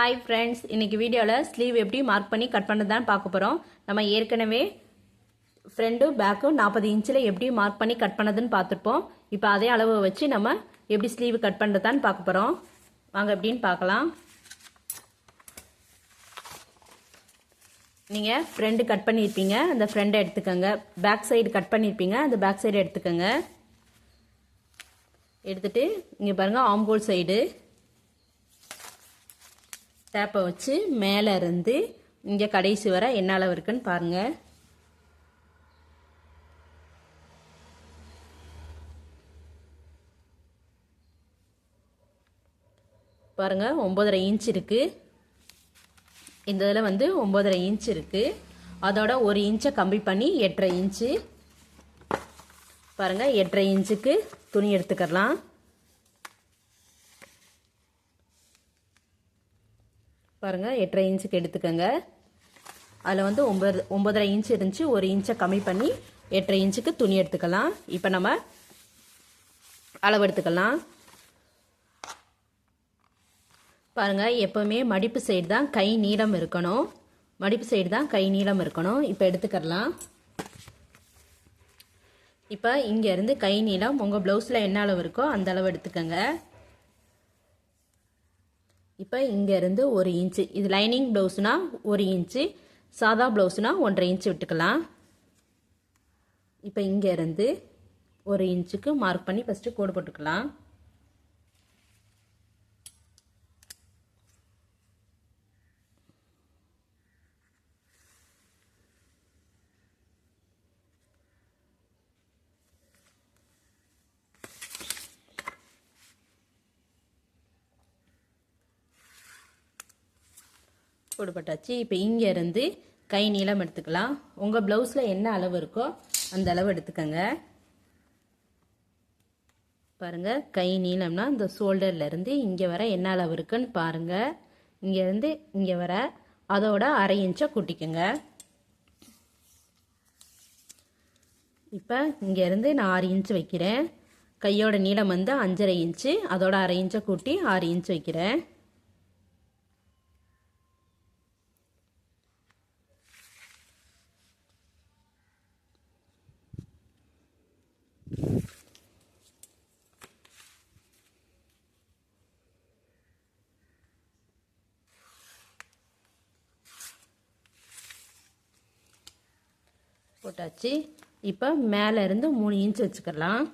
Hi friends, இன்றைக்கி வீடியோவில் sleeve எப்படி மார்க் பண்ணி கட் பண்ணதான் பார்க்க போகிறோம். நம்ம ஏற்கனவே ஃப்ரண்ட்டும் பேக்கும் 40 இன்ச்சில் எப்படி மார்க் பண்ணி கட் பண்ணதுன்னு பார்த்துருப்போம். இப்போ அதே அளவை வச்சு நம்ம எப்படி ஸ்லீவ் கட் பண்ணுறதான்னு பார்க்க போகிறோம். வாங்க எப்படின்னு பார்க்கலாம். நீங்கள் ஃப்ரண்ட் கட் பண்ணியிருப்பீங்க, அந்த ஃப்ரண்டை எடுத்துக்கோங்க. பேக் சைடு கட் பண்ணியிருப்பீங்க, அந்த பேக் சைடு எடுத்துக்கோங்க. எடுத்துகிட்டு இங்கே பாருங்கள், ஆம்போல் சைடு டேப்பை வச்சு மேலே இருந்து இங்கே கடைசி வர என்ன அளவு இருக்குன்னு பாருங்கள். பாருங்கள், 9.5 இன்ச் இருக்குது. இந்த இதில் வந்து 9.5 இன்ச் இருக்குது. அதோட 1 இன்ச்சை கம்மி பண்ணி 8.5 இன்ச்சு. பாருங்கள், 8.5 இன்ச்சுக்கு துணி எடுத்துக்கலாம். பாருங்கள், 8.5 இன்ச்சுக்கு எடுத்துக்கோங்க. அதில் வந்து 9.5 இன்ச் இருந்துச்சு, 1 இன்ச்சை கம்மி பண்ணி 8.5 இன்ச்சுக்கு துணி எடுத்துக்கலாம். இப்போ நம்ம அளவு எடுத்துக்கலாம். பாருங்கள், எப்போவுமே மடிப்பு சைடு தான் கை நீளம் இருக்கணும். மடிப்பு சைடு தான் கை நீளம் இருக்கணும். இப்போ எடுத்துக்கலாம். இப்போ இங்கேருந்து கை நீளம் உங்கள் ப்ளவுஸில் என்ன அளவு இருக்கோ அந்த அளவு எடுத்துக்கோங்க. இப்போ இங்கேருந்து 1 இன்ச்சு, இது லைனிங் ப்ளவுஸ்னால் 1 இன்ச்சு, சாதா ப்ளவுஸ்னால் 1.5 இன்ச்சு விட்டுக்கலாம். இப்போ இங்கேருந்து 1 இன்ச்சுக்கு மார்க் பண்ணி ஃபஸ்ட்டு கோடு போட்டுக்கலாம். போடப்பட்டாச்சு. இப்போ இங்கேருந்து கை நீளம் எடுத்துக்கலாம். உங்கள் ப்ளவுஸில் என்ன அளவு இருக்கோ அந்த அளவு எடுத்துக்கோங்க. பாருங்கள், கை நீளம்னா இந்த ஷோல்டர்லேருந்து இங்கே வர என்ன அளவு இருக்குன்னு பாருங்கள். இங்கேருந்து இங்கே வர அதோட 1/2 இன்ச்சை கூட்டிக்கோங்க. இப்போ இங்கேருந்து நான் 6 இன்ச்சு வைக்கிறேன். கையோட நீளம் வந்து 5.5 இன்ச்சு, அதோட 1/2 இன்ச்சை கூட்டி 6 இன்ச்சு வைக்கிறேன். போட்டாச்சு. இப்போ மேலே இருந்து 3 இன்ச் வச்சுக்கலாம்.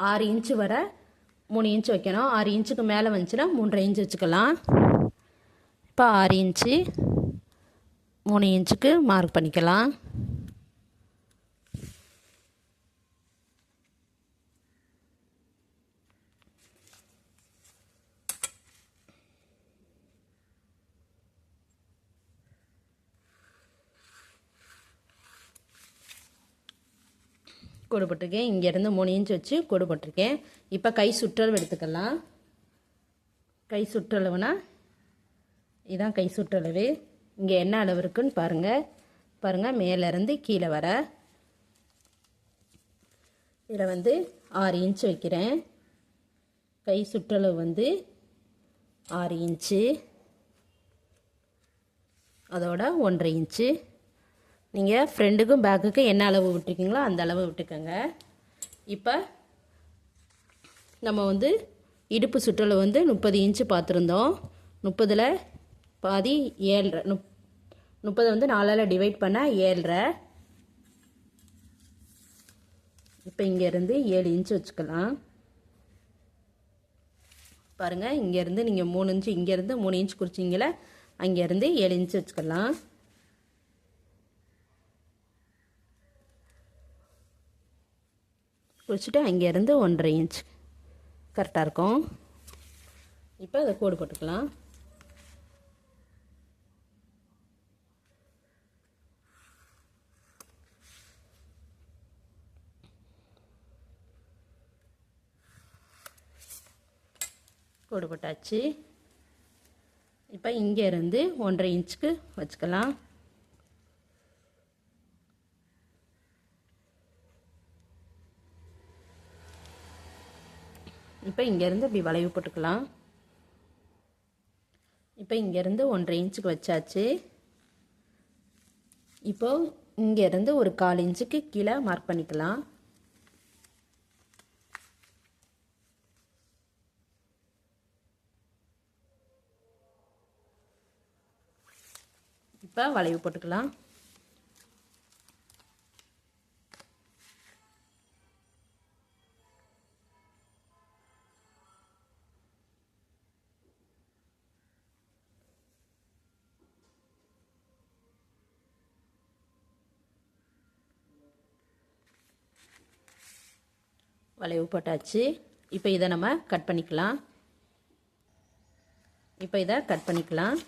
ஆறு இன்ச்சு வர 3 இன்ச் வைக்கணும். 6 இன்ச்சுக்கு மேலே வந்துச்சுன்னா 3.5 இன்ச் வச்சுக்கலாம். இப்போ 6 இன்ச்சு 3 இன்ச்சுக்கு மார்க் பண்ணிக்கலாம். கோடு போட்டிருக்கேன். இங்கேருந்து 3 இன்ச் வச்சு கோடு போட்டிருக்கேன். இப்போ கை சுற்றளவு எடுத்துக்கலாம். கை சுற்றளவுனா இதுதான் கை சுற்றளவு. இங்கே என்ன அளவு இருக்குன்னு பாருங்கள். பாருங்கள், மேலேருந்து கீழே வர இதில் வந்து 6 இன்ச் வைக்கிறேன். கை சுற்றளவு வந்து 6 இன்ச்சு, அதோட 1.5 இன்ச்சு. நீங்கள் ஃப்ரண்ட்டுக்கும் பேக்குக்கும் என்ன அளவு விட்டுருக்கீங்களோ அந்த அளவு விட்டுக்கோங்க. இப்போ நம்ம வந்து இடுப்பு சுற்றளவு வந்து 30 இன்ச்சு பார்த்துருந்தோம். 30ல் பாதி 7.5, 30 வந்து 4ஆல் டிவைட் பண்ணால் 7.5. இப்போ இங்கேருந்து 7 இன்ச்சு வச்சுக்கலாம். பாருங்கள், இங்கேருந்து நீங்கள் 3 இன்ச்சு, இங்கேருந்து 3 இன்ச் குறிச்சிங்களே, அங்கேருந்து 7 இன்ச்சு வச்சுக்கலாம். குறிச்சிட்டு அங்கேருந்து 1.5 இன்ச் கரெக்டாக இருக்கும். இப்போ அதை கோடு போட்டுக்கலாம். கோடு போட்டாச்சு. இப்போ இங்கேருந்து 1.5 இன்ச்சுக்கு வச்சுக்கலாம். இப்போ இங்கேருந்து இப்படி வளைவு போட்டுக்கலாம். இப்போ இங்கேருந்து 1.5 இன்ச்சுக்கு வச்சாச்சு. இப்போ இங்கேருந்து ஒரு 1/4 இன்ச்சுக்கு கீழே மார்க் பண்ணிக்கலாம். இப்போ வளைவு போட்டுக்கலாம். வளைவு போட்டாச்சு. இப்போ இதை நம்ம கட் பண்ணிக்கலாம். இப்போ இதை கட் பண்ணிக்கலாம்.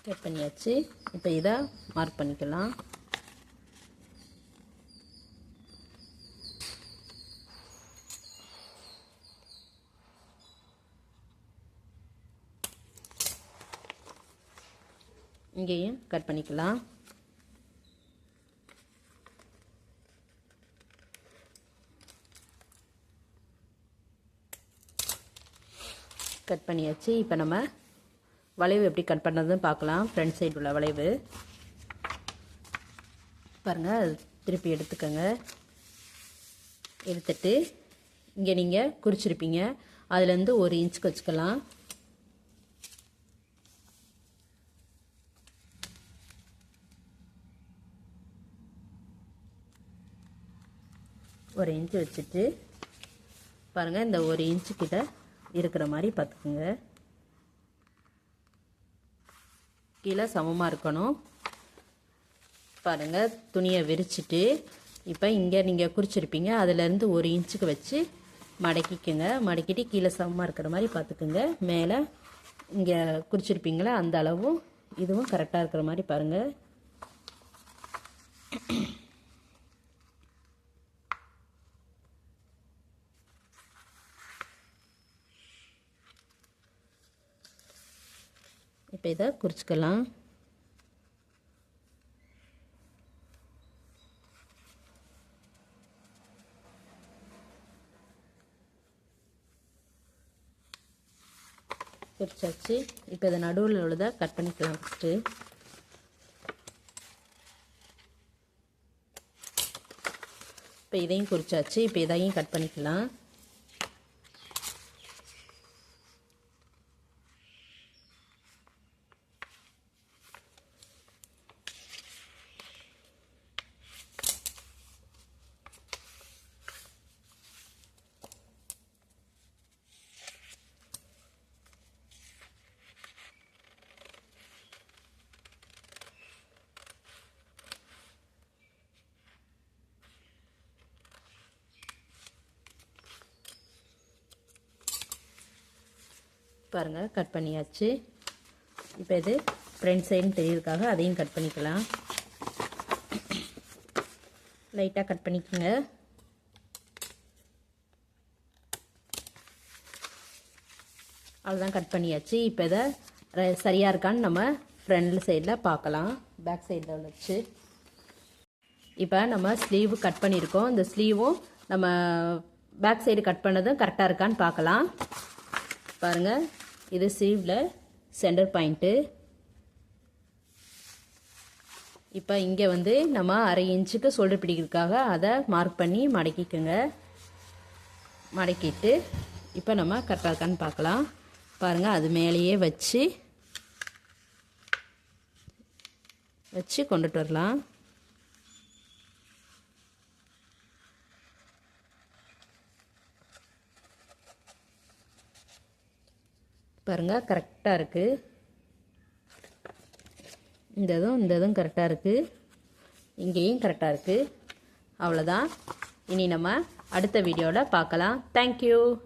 கட் பண்ணியாச்சு. இப்போ இதை மார்க் பண்ணிக்கலாம். இங்கேயும் கட் பண்ணிக்கலாம். கட் பண்ணியாச்சு. இப்போ நம்ம வளைவு எப்படி கட் பண்ணுறதுன்னு பார்க்கலாம். ஃப்ரண்ட் சைடு உள்ள வளைவு பாருங்கள். அது திருப்பி எடுத்துக்கோங்க. எடுத்துட்டு இங்கே நீங்கள் குறிச்சிருப்பீங்க, அதுலேருந்து 1 இன்ச்சுக்கு வச்சுக்கலாம். ஒரு இன்ச்சு வச்சுட்டு பாருங்கள், இந்த 1 இன்ச்சு கிட்ட இருக்கிற மாதிரி பார்த்துக்குங்க. கீழே சமமாக இருக்கணும். பாருங்கள், துணியை விரிச்சிட்டு இப்போ இங்கே நீங்கள் குறிச்சிருப்பீங்க, அதுலேருந்து 1 இன்ச்சுக்கு வச்சு மடக்கிக்குங்க. மடக்கிட்டு கீழே சமமாக இருக்கிற மாதிரி பார்த்துக்குங்க. மேலே இங்கே குறிச்சிருப்பீங்களா அந்த அளவும் இதுவும் கரெக்டாக இருக்கிற மாதிரி பாருங்கள். இப்போ இதை குறிச்சிக்கலாம். குறிச்சாச்சு. இப்போ இதை நடுவில் உள்ளதை கட் பண்ணிக்கலாம். ஃபஸ்ட்டு இப்போ இதையும் குறிச்சாச்சு. இப்போ இதையும் கட் பண்ணிக்கலாம். பாருங்கள், கட் பண்ணியாச்சு. இப்போ இது ஃப்ரண்ட் சைடுன்னு தெரியறதுக்காக அதையும் கட் பண்ணிக்கலாம். லைட்டாக கட் பண்ணிக்கோங்க. அவ்வளோதான், கட் பண்ணியாச்சு. இப்போ இதை சரியாக இருக்கான்னு நம்ம ஃப்ரண்ட் சைடில் பார்க்கலாம். பேக் சைடில் வச்சு இப்போ நம்ம ஸ்லீவ் கட் பண்ணியிருக்கோம். இந்த ஸ்லீவும் நம்ம பேக் சைடு கட் பண்ணதும் கரெக்டாக இருக்கான்னு பார்க்கலாம். பாருங்கள், இது ஸ்லீவில் சென்டர் பாயிண்ட்டு. இப்போ இங்கே வந்து நம்ம 1/2 இன்ச்சுக்கு ஷோல்டர் பிடிக்கிறதுக்காக அதை மார்க் பண்ணி மடக்கிக்கோங்க. மடக்கிட்டு இப்போ நம்ம கரெக்டாக இருக்கான்னு பார்க்கலாம். பாருங்கள், அது மேலேயே வச்சு கொண்டுட்டு வரலாம். பாருங்கள், கரெக்டாக இருக்குது. இந்த இதுவும் கரெக்டாக இருக்குது. இங்கேயும் கரெக்டாக இருக்குது. அவ்வளோதான். இனி நம்ம அடுத்த வீடியோவில் பார்க்கலாம். தேங்க்யூ.